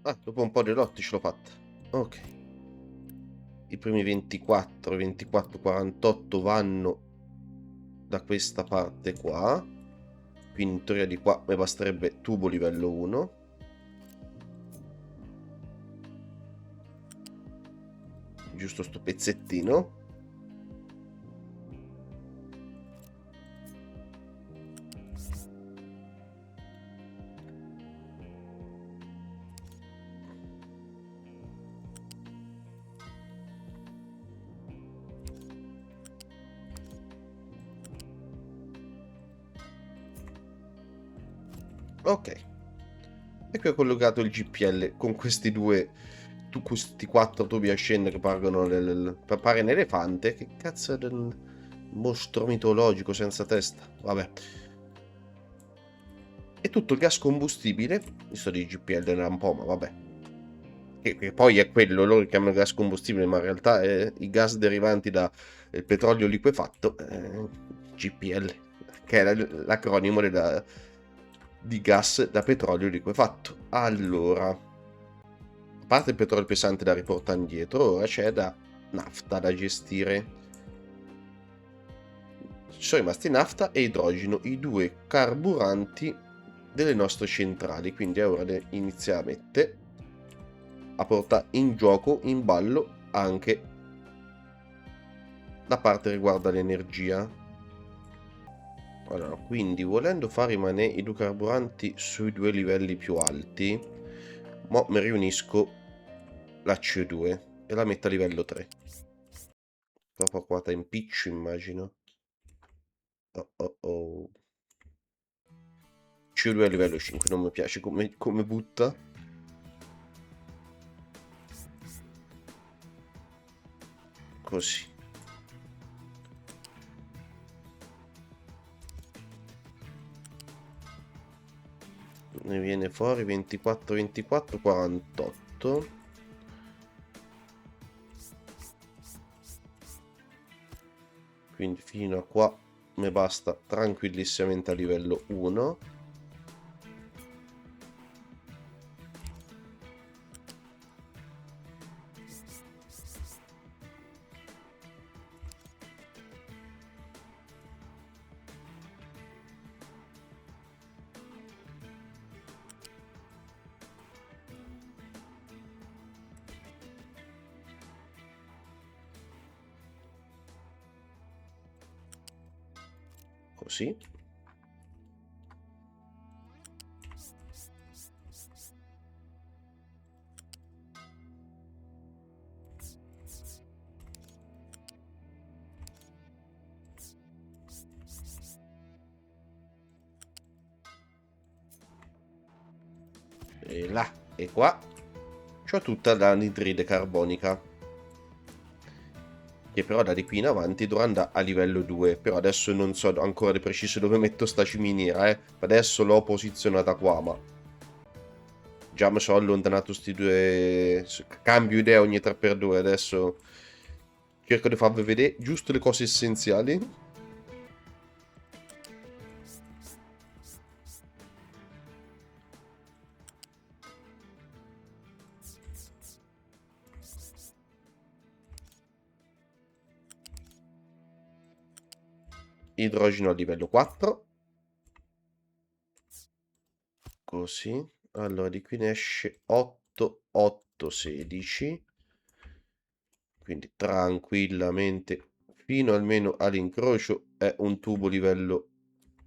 Ah, dopo un po' di lotti ce l'ho fatta. Ok. I primi 24, 24, 48 vanno da questa parte qua. Quindi in teoria di qua mi basterebbe tubo livello 1. Giusto sto pezzettino. Ok. E qui ho collegato il GPL con questi due, questi quattro tubi a scendere che pare un elefante. Che cazzo è del mostro mitologico senza testa? Vabbè. E tutto il gas combustibile, visto di GPL era un po', ma vabbè. Che poi è quello, loro chiamano gas combustibile, ma in realtà è i gas derivanti dal petrolio liquefatto, GPL, che è l'acronimo di gas da petrolio liquefatto. Allora, a parte il petrolio pesante da riportare indietro, ora c'è da nafta da gestire. Ci sono rimasti nafta e idrogeno, i due carburanti delle nostre centrali, quindi è ora di inizialmente a portare in gioco, in ballo, anche la parte riguarda l'energia. Allora, quindi volendo far rimanere i due carburanti sui due livelli più alti, mo mi riunisco la CO2 e la metto a livello 3. Dopo qua in impiccio, immagino. Oh oh oh. CO2 a livello 5, non mi piace come butta. Così. Ne viene fuori 24, 24, 48. Quindi fino a qua mi basta tranquillissimamente a livello 1. Così. E là e qua c'ho tutta l'anidride carbonica, che però da di qui in avanti dovrà andare a livello 2. Però adesso non so ancora di preciso dove metto sta ciminiera, adesso l'ho posizionata qua, ma già mi sono allontanato sti due. Cambio idea ogni 3x2. Adesso cerco di farvi vedere giusto le cose essenziali. Idrogeno a livello 4. Così. Allora di qui ne esce 8, 8, 16. Quindi tranquillamente fino almeno all'incrocio è un tubo livello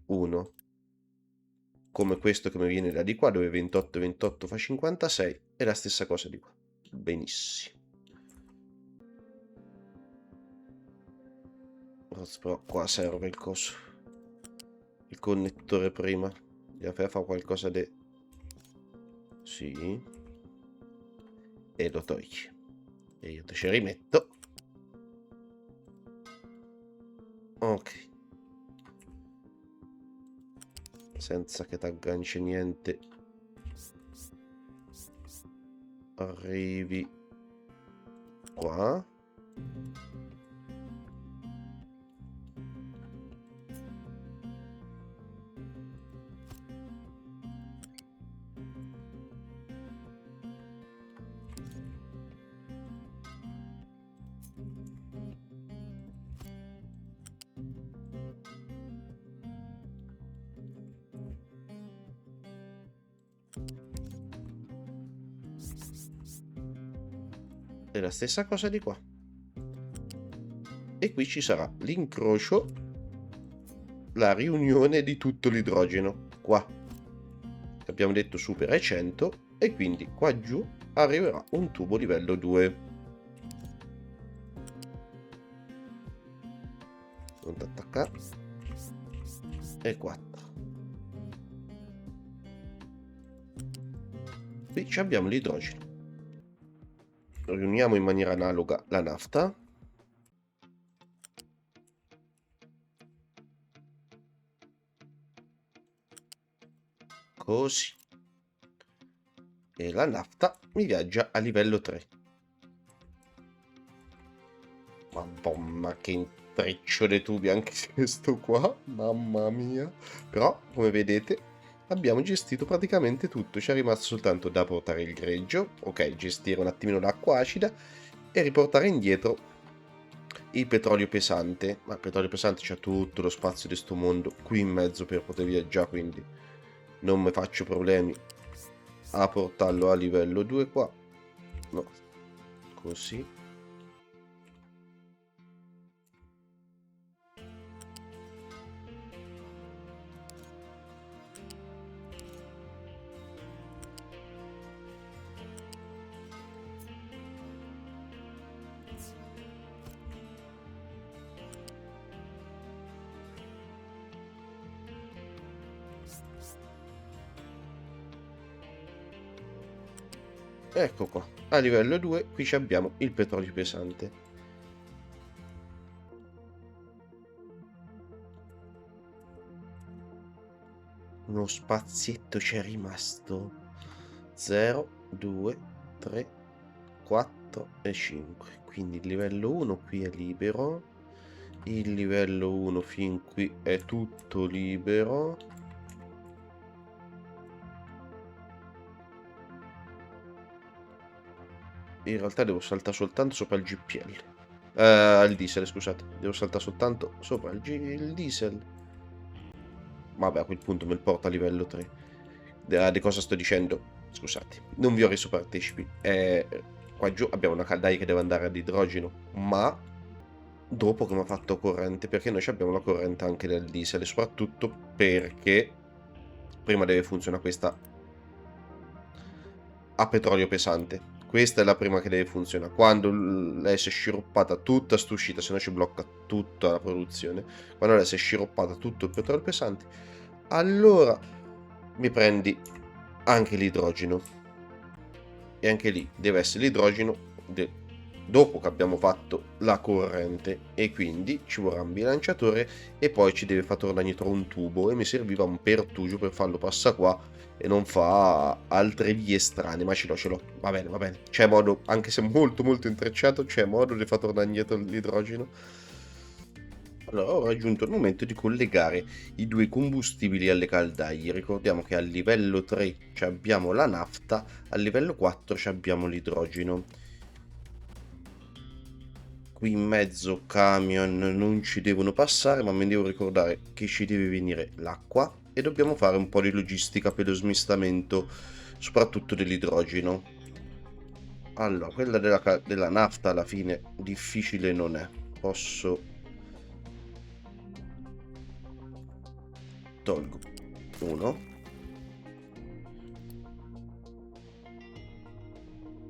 1, come questo che mi viene da di qua, dove 28 28 fa 56, è la stessa cosa di qua. Benissimo. Però qua serve il coso, il connettore prima. Devo fare qualcosa di... Sì. E lo togli. E io te ci rimetto. Ok. Senza che ti agganci niente. Arrivi qua. E la stessa cosa di qua. E qui ci sarà l'incrocio, la riunione di tutto l'idrogeno qua, che abbiamo detto supera i 100, e quindi qua giù arriverà un tubo livello 2. Non attaccare. E 4. Qui ci abbiamo l'idrogeno. Riuniamo in maniera analoga la nafta. Così. E la nafta mi viaggia a livello 3. Ma che intreccio dei tubi anche questo qua, mamma mia. Però, come vedete, abbiamo gestito praticamente tutto. Ci è rimasto soltanto da portare il greggio, ok, gestire un attimino l'acqua acida e riportare indietro il petrolio pesante. Ma il petrolio pesante c'ha tutto lo spazio di sto mondo qui in mezzo per poter viaggiare, quindi non mi faccio problemi a portarlo a livello 2 qua. No, così. Ecco qua, a livello 2 qui ci abbiamo il petrolio pesante. Uno spazietto c'è rimasto. 0, 2, 3, 4 e 5. Quindi il livello 1 qui è libero. Il livello 1 fin qui è tutto libero. In realtà devo saltare soltanto sopra il GPL. Il diesel, scusate. Devo saltare soltanto sopra il diesel. Vabbè, a quel punto me il porta a livello 3. Di cosa sto dicendo? Scusate, non vi ho reso partecipi. Qua giù abbiamo una caldaia che deve andare ad idrogeno, ma dopo che mi ha fatto corrente, perché noi abbiamo la corrente anche del diesel, e soprattutto perché prima deve funzionare questa a petrolio pesante. Questa è la prima che deve funzionare. Quando lei si è sciroppata tutta st'uscita, se no ci blocca tutta la produzione. Quando lei si è sciroppata tutto il petrolio pesante, allora mi prendi anche l'idrogeno. E anche lì deve essere l'idrogeno dopo che abbiamo fatto la corrente, e quindi ci vorrà un bilanciatore e poi ci deve far tornare indietro un tubo, e mi serviva un pertugio per farlo passare qua e non fa altre vie strane, ma ce l'ho, va bene, c'è modo, anche se molto molto intrecciato, c'è modo di far tornare indietro l'idrogeno. Allora, ho raggiunto il momento di collegare i due combustibili alle caldaie. Ricordiamo che a livello 3 abbiamo la nafta, a livello 4 abbiamo l'idrogeno. Qui in mezzo camion non ci devono passare, ma mi devo ricordare che ci deve venire l'acqua e dobbiamo fare un po' di logistica per lo smistamento, soprattutto dell'idrogeno. Allora, quella della nafta alla fine difficile non è. Posso... tolgo uno,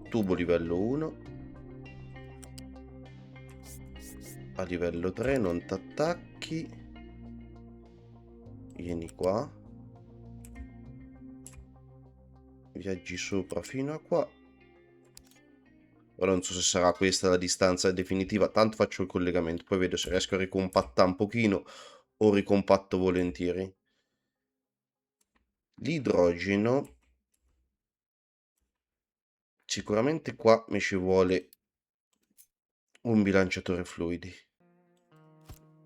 tubo livello 1, a livello 3 non t'attacchi, vieni qua, viaggi sopra fino a qua. Ora non so se sarà questa la distanza definitiva, tanto faccio il collegamento, poi vedo se riesco a ricompattare un pochino o ricompatto volentieri. L'idrogeno, sicuramente qua mi ci vuole un bilanciatore fluidi,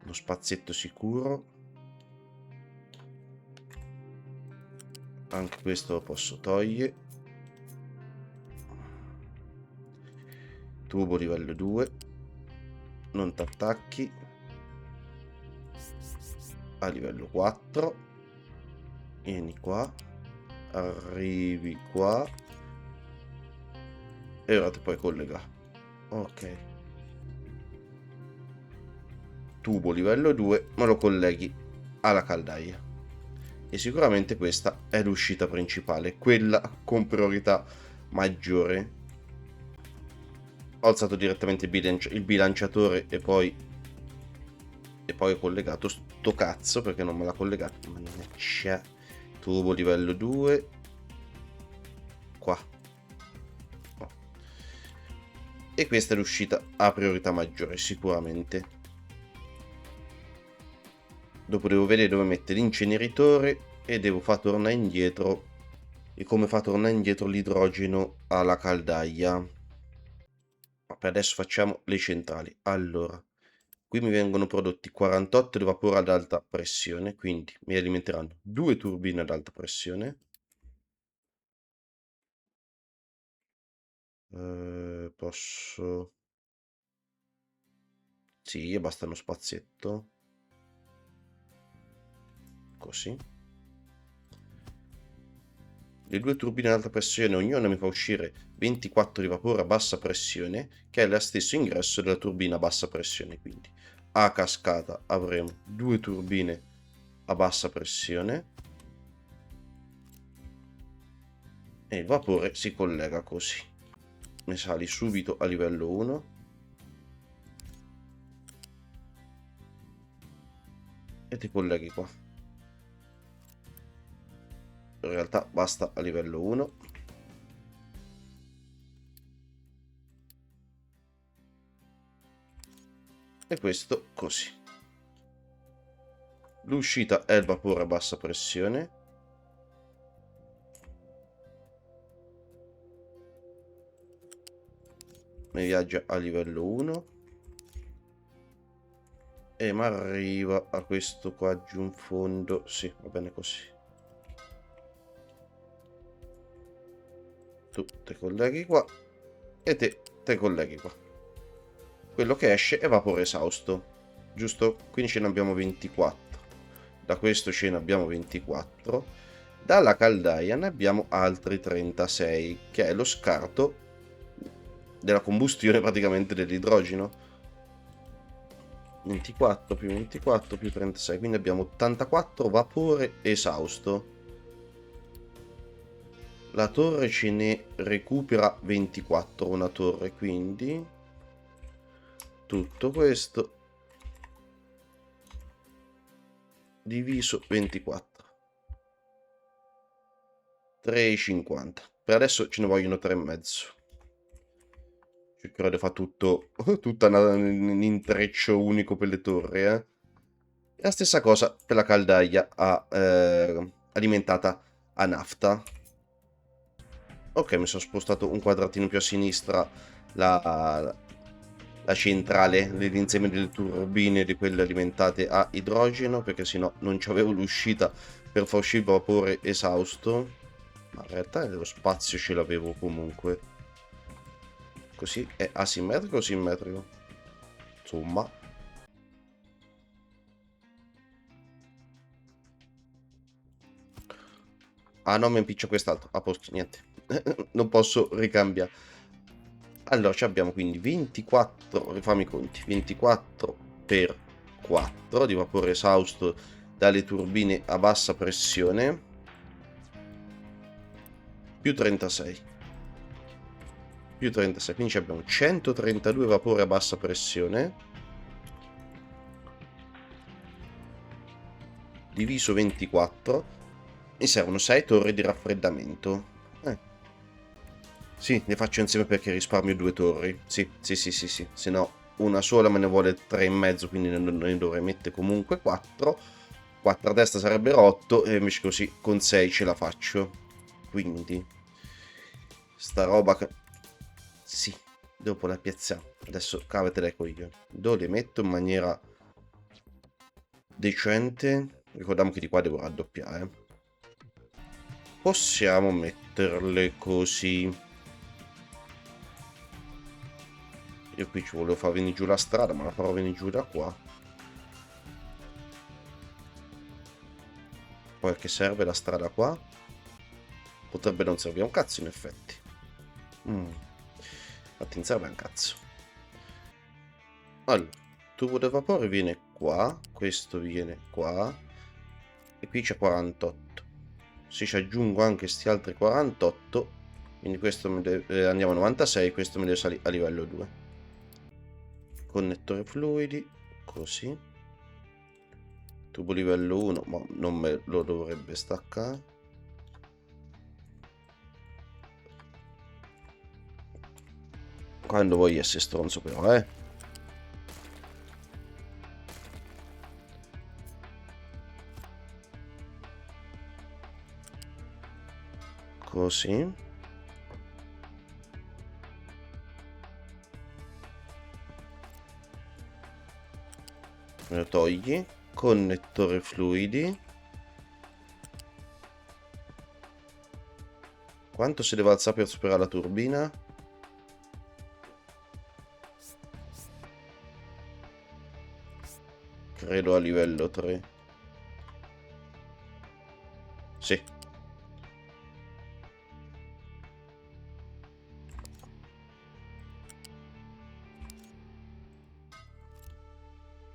uno spazietto sicuro, anche questo lo posso togliere, tubo livello 2, non t'attacchi, a livello 4, vieni qua, arrivi qua e ora ti puoi collegare. Ok, tubo livello 2, ma lo colleghi alla caldaia. E sicuramente questa è l'uscita principale, quella con priorità maggiore. Ho alzato direttamente il bilanciatore e poi ho collegato sto cazzo perché non me l'ha collegato. Mannaggia. Tubo livello 2 qua. Oh. E questa è l'uscita a priorità maggiore sicuramente. Dopo devo vedere dove mettere l'inceneritore e devo far tornare indietro e come fa tornare indietro l'idrogeno alla caldaia. Ma per adesso facciamo le centrali. Allora, qui mi vengono prodotti 48 di vapore ad alta pressione, quindi mi alimenteranno 2 turbine ad alta pressione. Posso... Sì, basta uno spazietto. Così. Le 2 turbine ad alta pressione, ognuna mi fa uscire 24 di vapore a bassa pressione, che è lo stesso ingresso della turbina a bassa pressione. Quindi a cascata avremo 2 turbine a bassa pressione e il vapore si collega così. Ne sali subito a livello 1 e ti colleghi qua. In realtà basta a livello 1. E questo così. L'uscita è il vapore a bassa pressione. Mi viaggia a livello 1 e mi arriva a questo qua giù in fondo. Sì, va bene così. Tu te colleghi qua e te colleghi qua. Quello che esce è vapore esausto, giusto? Quindi ce ne abbiamo 24. Da questo ce ne abbiamo 24. Dalla caldaia ne abbiamo altri 36, che è lo scarto della combustione praticamente dell'idrogeno. 24 più 24 più 36, quindi abbiamo 84 vapore esausto. La torre ce ne recupera 24, una torre, quindi tutto questo diviso 24. 3,50. Per adesso ce ne vogliono 3,5. Cercherò di fare tutto un intreccio unico per le torri, eh. E la stessa cosa per la caldaia alimentata a nafta. Ok, mi sono spostato un quadratino più a sinistra la centrale dell'insieme delle turbine di quelle alimentate a idrogeno, perché sennò non c'avevo l'uscita per far uscire il vapore esausto. Ma in realtà lo spazio ce l'avevo comunque. Così è asimmetrico o simmetrico? Insomma. Ah no, mi impiccio quest'altro. A posto, niente. Non posso ricambiare. Allora, ci abbiamo quindi 24, rifammi i conti, 24 per 4 di vapore esausto dalle turbine a bassa pressione, più 36. Più 36, quindi abbiamo 132 vapore a bassa pressione, diviso 24, mi servono 6 torri di raffreddamento. Sì, ne faccio insieme perché risparmio 2 torri. Sì, se no una sola me ne vuole 3,5, quindi ne dovrei mettere comunque 4. 4 a destra sarebbero 8 e invece così con 6 ce la faccio. Quindi sta roba che... Sì, dopo la piazziamo. Adesso cavatela con io. Dove le metto in maniera decente. Ricordiamo che di qua devo raddoppiare. Possiamo metterle così. Io qui ci volevo far venire giù la strada, ma la farò venire giù da qua. Poi a che serve la strada qua? potrebbe non servire a un cazzo in effetti. Infatti non serve a un cazzo. Allora, tubo del vapore viene qua, questo viene qua, e qui c'è 48. Se ci aggiungo anche questi altri 48, quindi questo andiamo a 96, questo mi deve salire a livello 2. Connettore fluidi, così. Tubo livello 1, ma non me lo dovrebbe staccare. Quando vuoi essere stronzo però, Così. Me lo togli. Connettore fluidi. Quanto si deve alzare per superare la turbina? Credo a livello 3. Sì.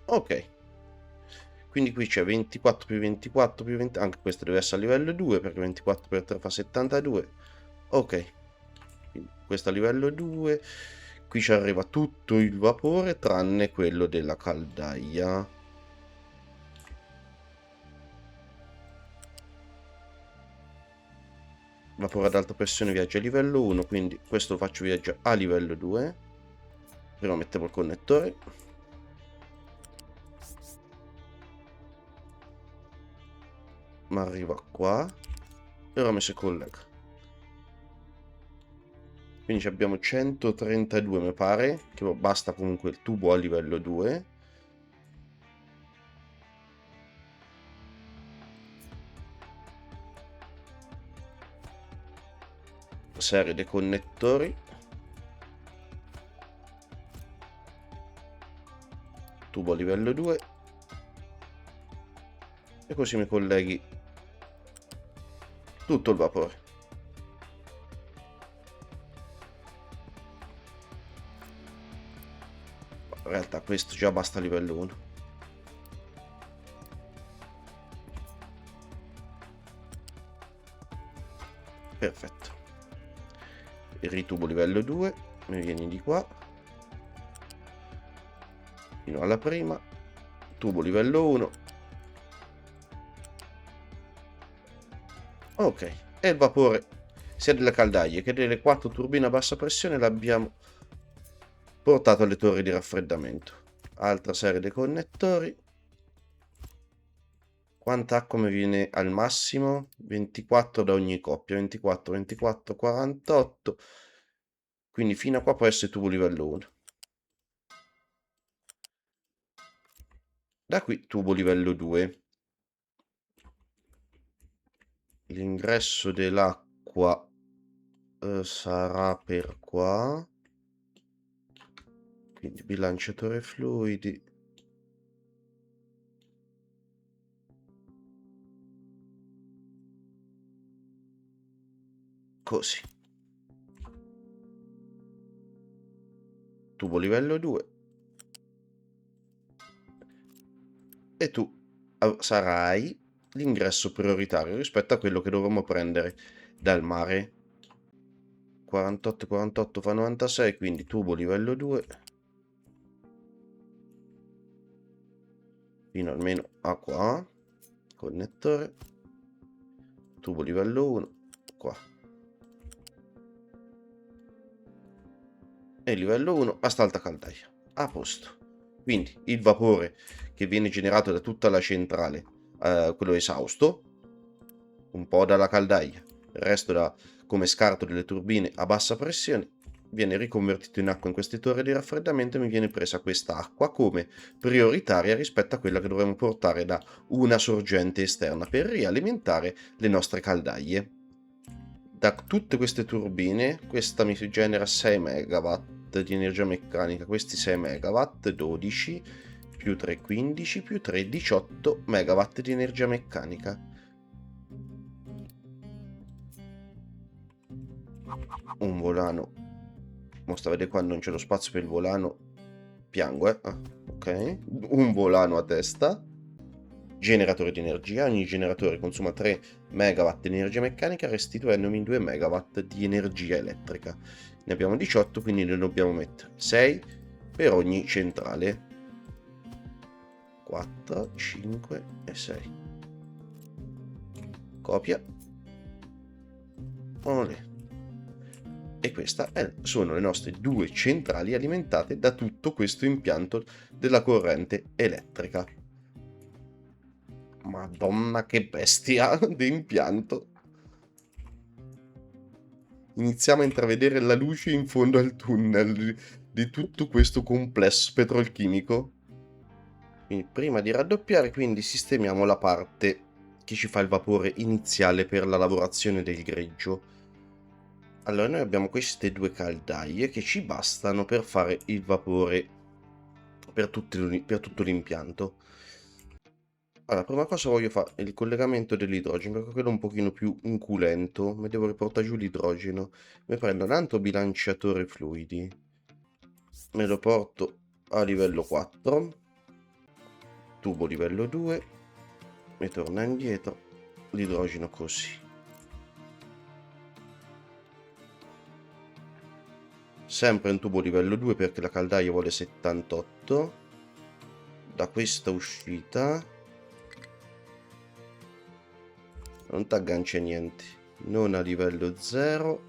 Ok. Quindi qui c'è 24 più 24 più 20. Anche questo deve essere a livello 2 perché 24 per 3 fa 72. Ok. Quindi questo a livello 2. Qui ci arriva tutto il vapore tranne quello della caldaia. Vapore ad alta pressione viaggia a livello 1, quindi questo lo faccio viaggiare a livello 2. Prima mettiamo il connettore. Ma arriva qua. E ora mi si collega. Quindi abbiamo 132 mi pare, che basta comunque il tubo a livello 2. Serie dei connettori. Tubo a livello 2. E così mi colleghi tutto il vapore. In realtà questo già basta a livello 1. Perfetto. Ritubo livello 2. Mi vieni di qua. Fino alla prima. Tubo livello 1. Ok. E il vapore sia delle caldaie che delle 4 turbine a bassa pressione l'abbiamo portato alle torri di raffreddamento. Altra serie di connettori. Quanta acqua mi viene al massimo? 24 da ogni coppia. 24, 24, 48. Quindi fino a qua può essere tubo livello 1. Da qui tubo livello 2. L'ingresso dell'acqua sarà per qua. Quindi bilanciatore fluidi. Così. Tubo livello 2. E tu sarai l'ingresso prioritario rispetto a quello che dovremmo prendere dal mare. 48 48 fa 96, quindi tubo livello 2 fino almeno a qua. Connettore, tubo livello 1 qua, e livello 1 a sta alta caldaia, a posto. Quindi il vapore che viene generato da tutta la centrale, quello esausto, un po' dalla caldaia, il resto come scarto delle turbine a bassa pressione, viene riconvertito in acqua in queste torri di raffreddamento e mi viene presa questa acqua come prioritaria rispetto a quella che dovremmo portare da una sorgente esterna per rialimentare le nostre caldaie. Da tutte queste turbine, questa mi genera 6 MW di energia meccanica, questi 6 MW, 12 più 3, 15 più 3, 18 MW di energia meccanica. un volano. Mostra, vede qua non c'è lo spazio per il volano. Piango, ah, ok. Un volano a testa. Generatore di energia. Ogni generatore consuma 3 MW di energia meccanica, restituendomi 2 MW di energia elettrica. Ne abbiamo 18, quindi ne dobbiamo mettere 6 per ogni centrale. 4, 5 e 6. Copia. Olè. E queste sono le nostre 2 centrali alimentate da tutto questo impianto della corrente elettrica. Madonna, che bestia di impianto! Iniziamo a intravedere la luce in fondo al tunnel di tutto questo complesso petrolchimico. Quindi prima di raddoppiare, quindi sistemiamo la parte che ci fa il vapore iniziale per la lavorazione del greggio. Allora, noi abbiamo queste 2 caldaie che ci bastano per fare il vapore per tutto l'impianto. Allora, prima cosa voglio fare il collegamento dell'idrogeno, perché quello è un pochino più inculento. Mi devo riportare giù l'idrogeno. Mi prendo un altro bilanciatore fluidi. Me lo porto a livello 4. Tubo livello 2. Mi torna indietro. L'idrogeno così. Sempre un tubo livello 2 perché la caldaia vuole 78. Da questa uscita non ti aggancia niente, non a livello 0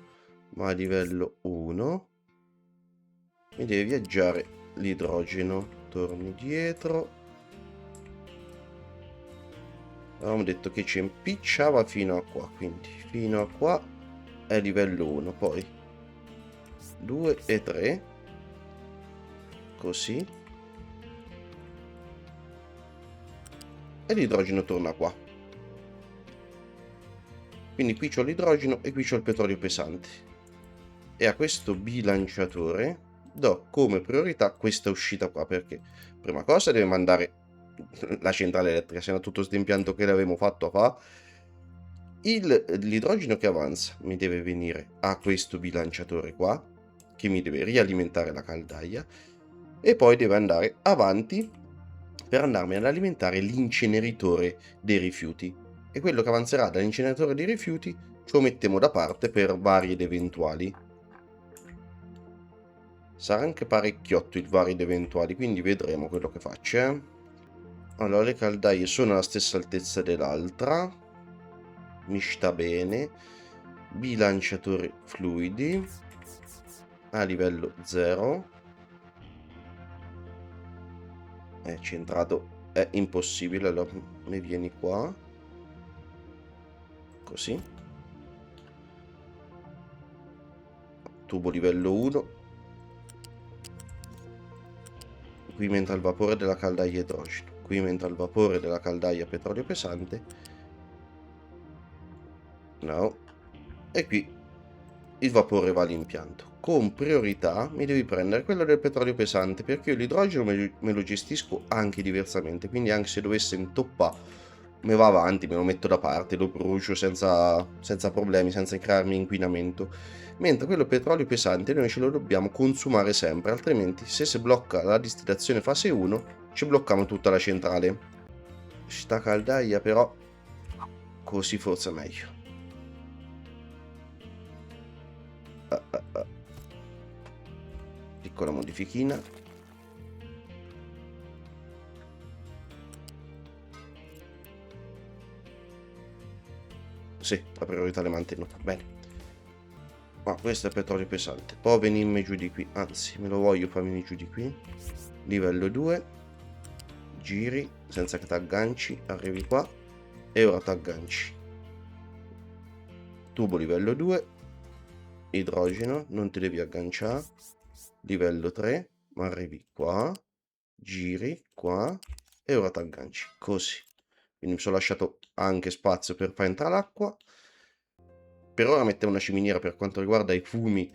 ma a livello 1. Mi deve viaggiare l'idrogeno. Torni dietro. Avevamo detto che ci impicciava fino a qua, quindi fino a qua è livello 1, poi 2 e 3 così, e l'idrogeno torna qua. Quindi qui c'ho l'idrogeno e qui c'ho il petrolio pesante, e a questo bilanciatore do come priorità questa uscita qua, perché prima cosa deve mandare la centrale elettrica, se no tutto questo impianto che l'avevamo fatto fa. L'idrogeno che avanza mi deve venire a questo bilanciatore qua, che mi deve rialimentare la caldaia, e poi deve andare avanti per andarmi ad alimentare l'inceneritore dei rifiuti. E quello che avanzerà dall'inceneritore dei rifiuti ce lo mettiamo da parte per vari ed eventuali. Sarà anche parecchiotto il vari ed eventuali, quindi vedremo quello che faccio. Allora, le caldaie sono alla stessa altezza dell'altra. Mi sta bene. Bilanciatori fluidi a livello 0. È centrato, è impossibile. Allora ne vieni qua così. Tubo livello 1. Qui mentre il vapore della caldaia idrogeno, qui mentre il vapore della caldaia petrolio pesante. No. E qui il vapore va all'impianto. Con priorità mi devi prendere quello del petrolio pesante, perché io l'idrogeno me lo gestisco anche diversamente, quindi anche se dovesse intoppare me va avanti, me lo metto da parte, lo brucio senza problemi, senza crearmi inquinamento. Mentre quello petrolio pesante noi ce lo dobbiamo consumare sempre, altrimenti se si blocca la distillazione fase 1 ci blocchiamo tutta la centrale. Sta caldaia però così forse è meglio. Piccola modifichina. Sì, la priorità le mantengo. Bene. Ma questo è petrolio pesante. Poi venirmi giù di qui. Anzi, me lo voglio far venire giù di qui. Livello 2. Giri senza che ti agganci. Arrivi qua. E ora ti agganci. Tubo livello 2. Idrogeno. Non ti devi agganciare. Livello 3. Ma arrivi qua. Giri qua. E ora ti agganci. Così. Quindi mi sono lasciato anche spazio per far entrare l'acqua. Per ora mettiamo una ciminiera per quanto riguarda i fumi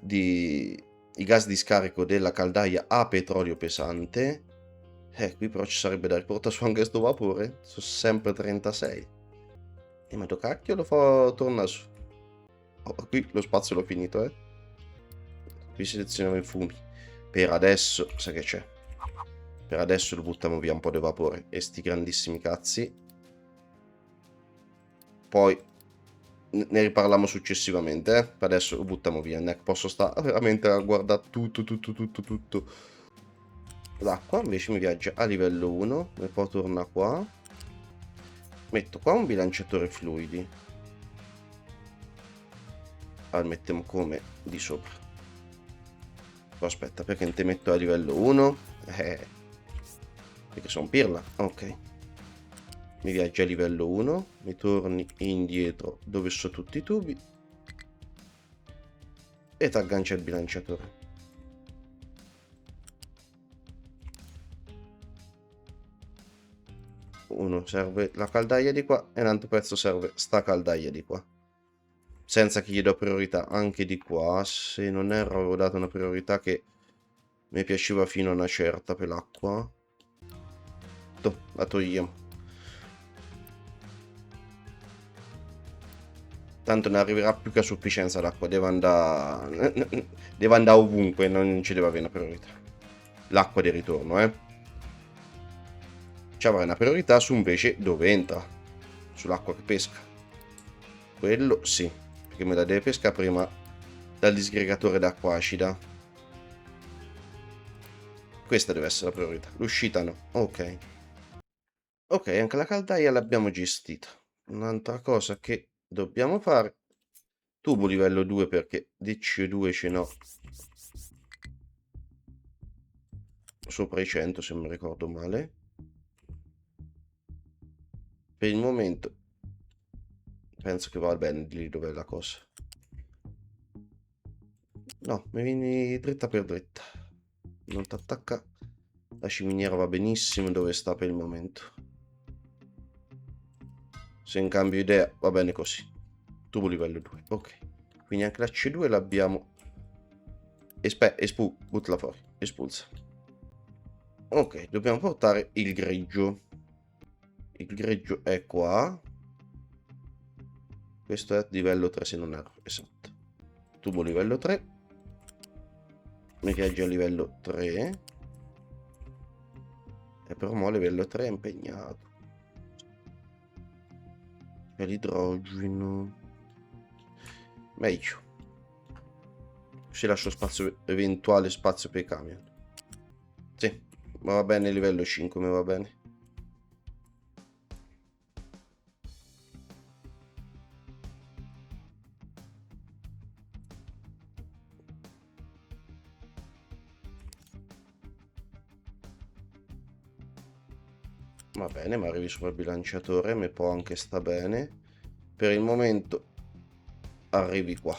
i gas di scarico della caldaia a petrolio pesante. Qui però ci sarebbe da riportare su anche sto vapore. Sono sempre 36. E ma do cacchio lo fa tornare su. qui lo spazio l'ho finito, Qui selezioniamo i fumi. Per adesso, sai che c'è? Per adesso lo buttiamo via un po' di vapore. E sti grandissimi cazzi. Poi ne riparliamo successivamente, Per adesso lo buttiamo via. Posso stare veramente a guardare tutto. L'acqua invece mi viaggia a livello 1. E poi torna qua. Metto qua un bilanciatore fluidi. Allora mettiamo come di sopra. Aspetta, perché non te metto a livello 1? Perché sono pirla. Ok. Mi viaggia a livello 1. Mi torni indietro dove sono tutti i tubi. E ti aggancia il bilanciatore. Uno serve la caldaia di qua e un altro pezzo serve sta caldaia di qua. Senza che gli do priorità anche di qua. Se non erro avevo dato una priorità che mi piaceva fino a una certa per l'acqua. La togliamo. Tanto ne arriverà più che a sufficienza l'acqua. Deve andare ovunque, non ci deve avere una priorità. L'acqua di ritorno, Ci avrà una priorità su invece dove entra. Sull'acqua che pesca. Quello sì, perché me la deve pescare prima dal disgregatore d'acqua acida. Questa deve essere la priorità. L'uscita no. Ok. Ok, anche la caldaia l'abbiamo gestita. Un'altra cosa che dobbiamo fare. Tubo livello 2 perché di CO2 ce n'ho sopra i 100 se non mi ricordo male. Per il momento penso che va bene lì dove è la cosa. No, mi vieni dritta per dritta. Non ti attacca. La ciminiera va benissimo dove sta per il momento. Se in cambio idea va bene così. Tubo livello 2. Ok. Quindi anche la C2 l'abbiamo. Buttala fuori. Espulsa. Ok, dobbiamo portare il greggio. Il greggio è qua. Questo è livello 3 se non erro. Esatto. Tubo livello 3. Mi viaggia a livello 3. E però mo livello 3 è impegnato. C'è l'idrogeno. Meglio. Così lascio spazio, eventuale spazio per i camion. Sì, ma va bene livello 5, mi va bene. Va bene, ma arrivi sopra il bilanciatore, mi può anche sta bene. Per il momento arrivi qua.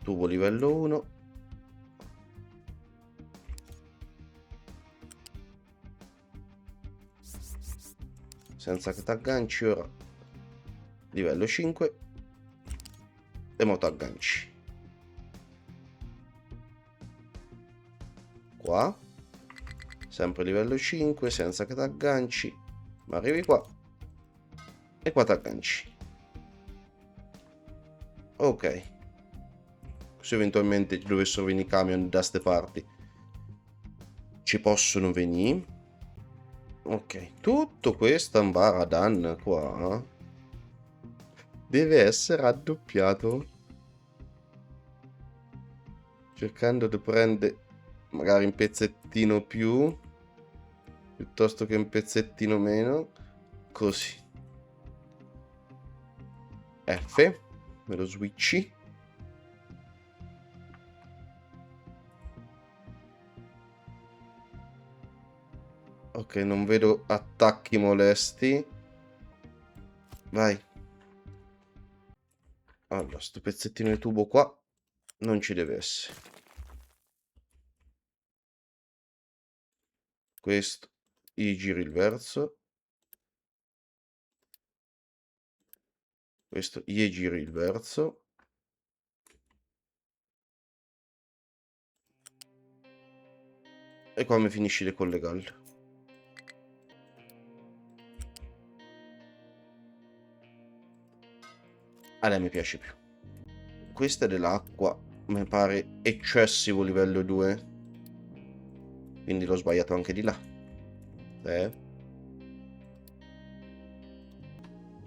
Tubo livello 1. Senza che ti agganci ora. Livello 5. E mo ti agganci. Qua. Sempre livello 5, senza che ti agganci. Ma arrivi qua. E qua ti agganci. Ok. Se eventualmente dovessero venire i camion da ste parti. Ci possono venire. Ok. Tutto questo ambaradan qua deve essere raddoppiato. Cercando di prendere magari un pezzettino più. Piuttosto che un pezzettino meno. Così. F. Me lo switchi. Ok, non vedo attacchi molesti. Vai. Allora, sto pezzettino di tubo qua non ci deve essere. Questo gli giri il verso. Questo gli giri il verso. E qua mi finisci di collegarlo. a lei mi piace più. Questa è dell'acqua, mi pare eccessivo livello 2, quindi l'ho sbagliato anche di là.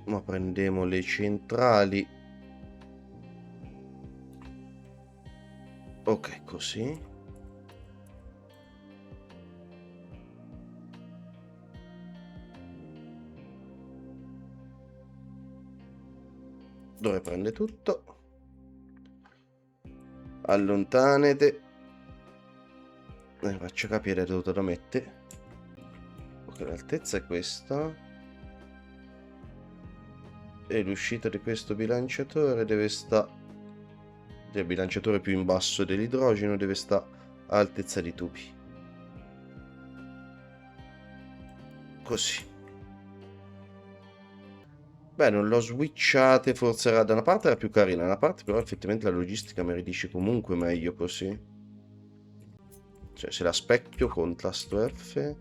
Ma prendiamo le centrali. Ok, così. Dove prende tutto. Allontanate. Faccio capire dove lo mette. Ok, l'altezza è questa. E l'uscita di questo bilanciatore deve stare... del bilanciatore più in basso dell'idrogeno deve stare all'altezza di tubi. Così. Beh, non l'ho switchate, forse era da una parte era più carina, da una parte però effettivamente la logistica mi ridice comunque meglio così. Cioè, se la specchio con tasto F...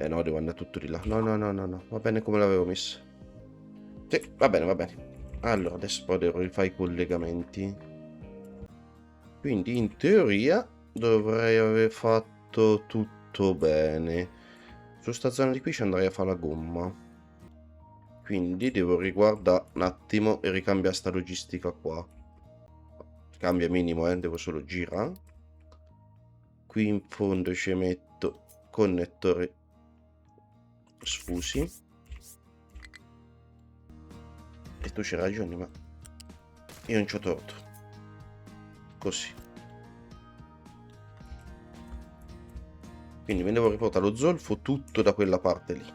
no, devo andare tutto di là. No, no, no, no, no. Va bene come l'avevo messo. Sì, va bene, va bene. Allora, adesso poi devo rifare i collegamenti. Quindi, in teoria, dovrei aver fatto tutto bene. Su sta zona di qui ci andrei a fare la gomma. Quindi devo riguardare un attimo e ricambiare sta logistica qua. Cambia minimo, devo solo girare. Qui in fondo ci metto connettori sfusi. E tu c'hai ragione, ma io non c'ho torto. Così. Quindi me ne devo riportare lo zolfo tutto da quella parte lì.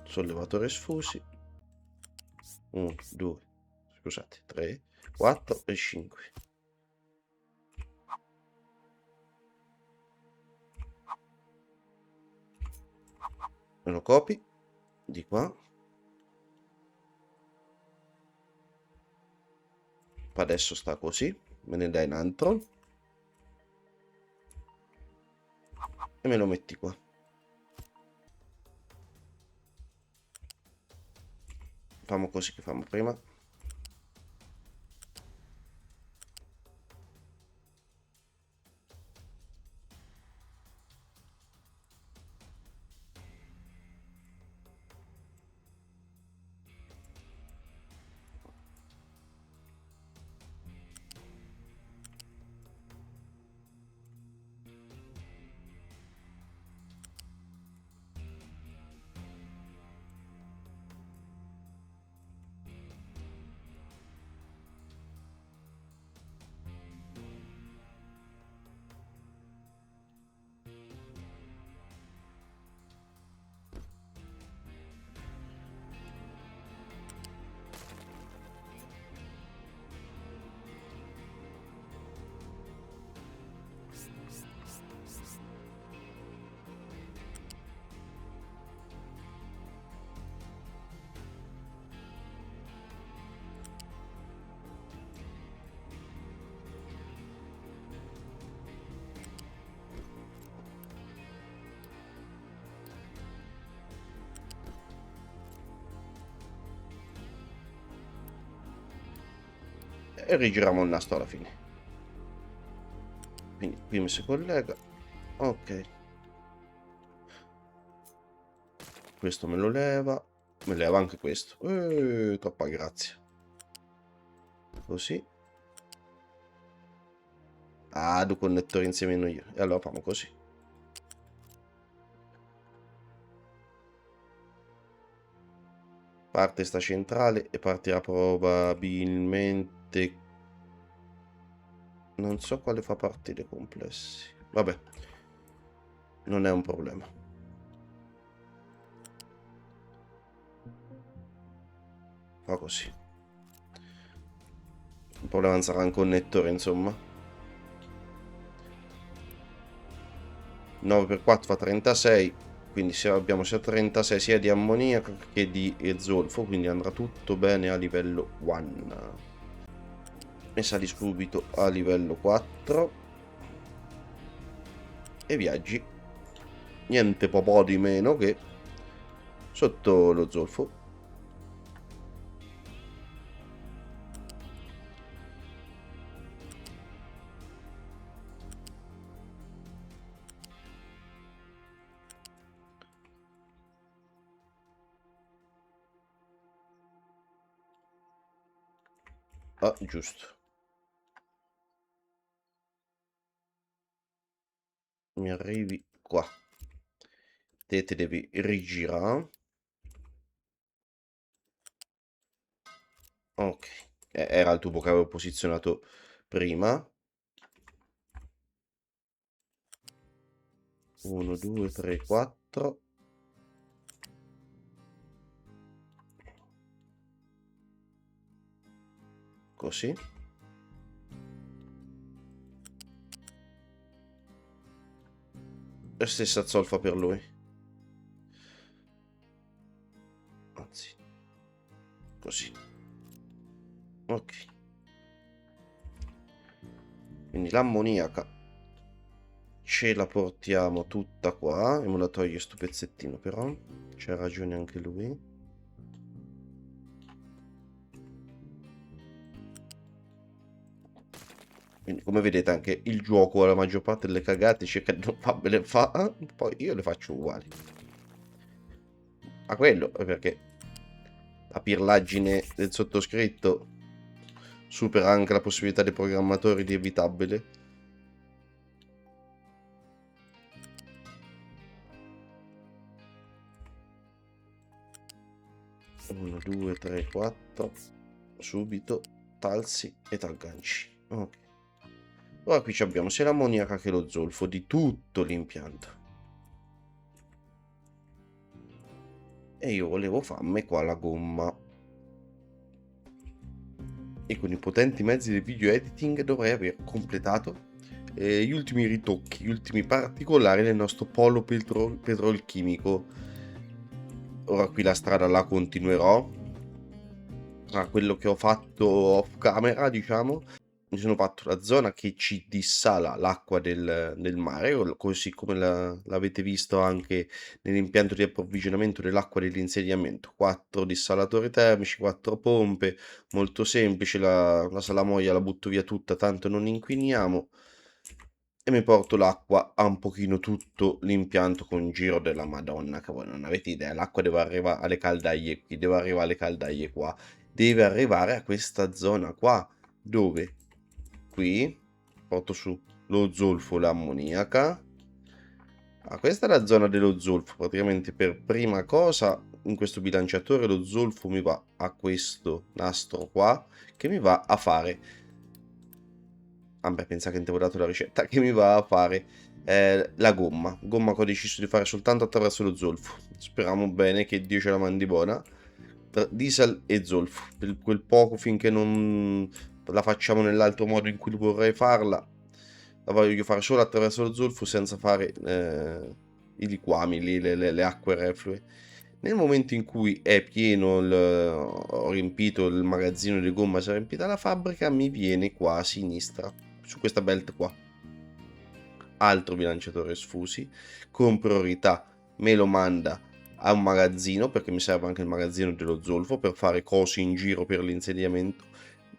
Sollevatore sfusi. 1, 2, scusate, 3, 4 e 5. Me lo copi di qua. Adesso sta così. Me ne dai un altro. E me lo metti qua. Facciamo così che facciamo prima. E rigiriamo il nastro alla fine. Quindi prima si collega. Ok. Questo me lo leva. Me leva anche questo. Troppa grazia. Così. Ah, due connettori insieme io. E allora facciamo così. Parte sta centrale e partirà probabilmente... Non so quale fa partire complessi. Vabbè. Non è un problema. Fa così. Il problema sarà un connettore, insomma. 9 per 4 fa 36. Quindi abbiamo sia 36 sia di ammoniaco che di zolfo. Quindi andrà tutto bene a livello 1. E sali subito a livello 4. E viaggi niente po' di meno che sotto lo zolfo. Ah, giusto. Mi arrivi qua. Te devi rigirare. Ok. Era il tubo che avevo posizionato prima. 1, 2, 3, 4. Così. E stessa zolfa per lui. Anzi, così. Ok. Quindi l'ammoniaca ce la portiamo tutta qua. E me la toglie sto pezzettino però. C'ha ragione anche lui. Quindi come vedete anche il gioco, la maggior parte delle cagate cerca di non farmele fa, poi io le faccio uguali. A quello è perché la pirlaggine del sottoscritto supera anche la possibilità dei programmatori di evitabile. 1, 2, 3, 4. Subito talsi e t'agganci. Ok. Ora qui abbiamo sia l'ammoniaca che lo zolfo di tutto l'impianto. E io volevo farmi qua la gomma. E con i potenti mezzi del video editing dovrei aver completato gli ultimi ritocchi, gli ultimi particolari del nostro polo petrolchimico. Ora qui la strada la continuerò a quello che ho fatto off camera, diciamo. Mi sono fatto la zona che ci dissala l'acqua del mare, così come l'avete visto anche nell'impianto di approvvigionamento dell'acqua dell'insediamento. 4 dissalatori termici, 4 pompe, molto semplice, la salamoia la butto via tutta, tanto non inquiniamo. E mi porto l'acqua a un pochino tutto l'impianto con giro della Madonna, che voi non avete idea, l'acqua deve arrivare alle caldaie qui, deve arrivare alle caldaie qua, deve arrivare a questa zona qua, dove qui porto su lo zolfo, l'ammoniaca. Questa è la zona dello zolfo, praticamente per prima cosa in questo bilanciatore lo zolfo mi va a questo nastro qua, che mi va a fare pensa che ti avevo dato la ricetta, che mi va a fare la gomma che ho deciso di fare soltanto attraverso lo zolfo. Speriamo bene che Dio ce la mandi buona. Tra diesel e zolfo, per quel poco finché non la facciamo nell'altro modo in cui vorrei farla, la voglio fare solo attraverso lo zolfo senza fare i liquami, le acque reflue. Nel momento in cui è pieno, ho riempito il magazzino di gomma, si è riempita la fabbrica, mi viene qua a sinistra, su questa belt qua. Altro bilanciatore sfusi, con priorità me lo manda a un magazzino, perché mi serve anche il magazzino dello zolfo per fare cose in giro per l'insediamento.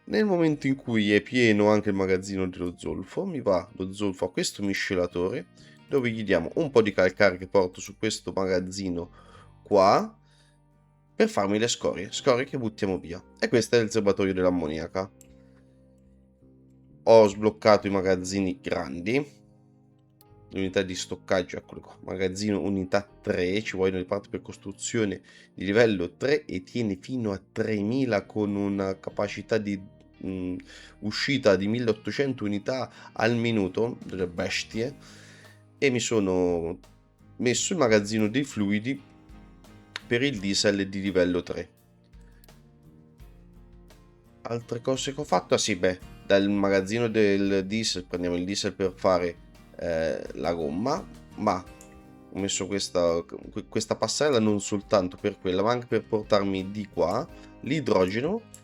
Nel momento in cui è pieno anche il magazzino dello zolfo, mi va lo zolfo a questo miscelatore, dove gli diamo un po' di calcare che porto su questo magazzino qua, per farmi le scorie che buttiamo via. E questo è il serbatoio dell'ammoniaca. Ho sbloccato i magazzini grandi, l'unità di stoccaggio, eccolo qua, magazzino unità 3, ci vogliono le parti per costruzione di livello 3 e tiene fino a 3000 con una capacità di uscita di 1800 unità al minuto, delle bestie. E mi sono messo il magazzino dei fluidi per il diesel di livello 3. Altre cose che ho fatto, ah sì, beh, dal magazzino del diesel prendiamo il diesel per fare la gomma, ma ho messo questa passerella non soltanto per quella, ma anche per portarmi di qua l'idrogeno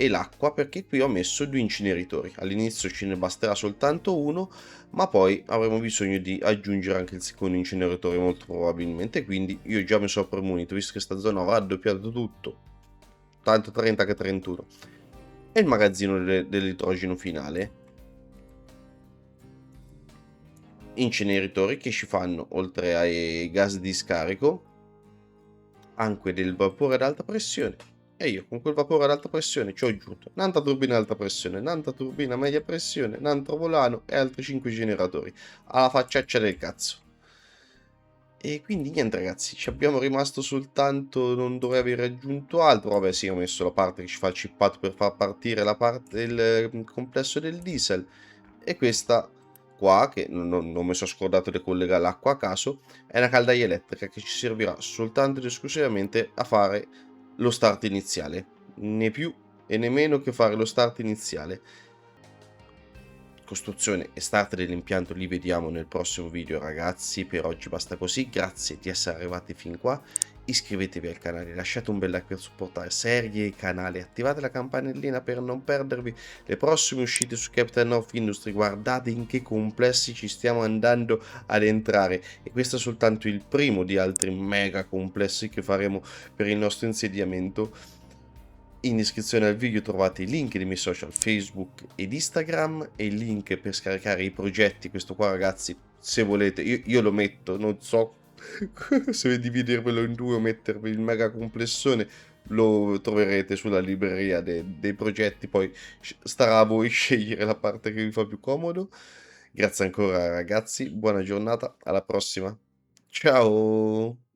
e l'acqua, perché qui ho messo 2 inceneritori. All'inizio ce ne basterà soltanto uno, ma poi avremo bisogno di aggiungere anche il secondo inceneritore molto probabilmente, quindi io già mi sono premunito, visto che sta zona avrà raddoppiato tutto, tanto 30 che 31. E il magazzino dell'idrogeno finale, inceneritori che ci fanno, oltre ai gas di scarico, anche del vapore ad alta pressione E io con quel vapore ad alta pressione ci ho aggiunto un'altra turbina ad alta pressione, un'altra turbina a media pressione, un altro volano e altri 5 generatori. Alla facciaccia del cazzo. E quindi niente ragazzi, ci abbiamo rimasto soltanto, non dovrei aver aggiunto altro, vabbè sì ho messo la parte che ci fa il chippato per far partire la parte, il complesso del diesel, e questa qua, che non mi sono scordato di collegare l'acqua a caso, è una caldaia elettrica che ci servirà soltanto ed esclusivamente a fare lo start iniziale, né più e né meno che fare lo start iniziale. Costruzione e start dell'impianto li vediamo nel prossimo video ragazzi, per oggi basta così, grazie di essere arrivati fin qua, iscrivetevi al canale, lasciate un bel like per supportare serie e canale, attivate la campanellina per non perdervi le prossime uscite su Captain of Industry, guardate in che complessi ci stiamo andando ad entrare, e questo è soltanto il primo di altri mega complessi che faremo per il nostro insediamento. In descrizione al video trovate i link dei miei social Facebook ed Instagram e il link per scaricare i progetti. Questo qua ragazzi, se volete, io lo metto, non so se dividervelo in due o mettervi il mega complessone, lo troverete sulla libreria dei progetti, poi starà a voi scegliere la parte che vi fa più comodo. Grazie ancora ragazzi, buona giornata, alla prossima. Ciao!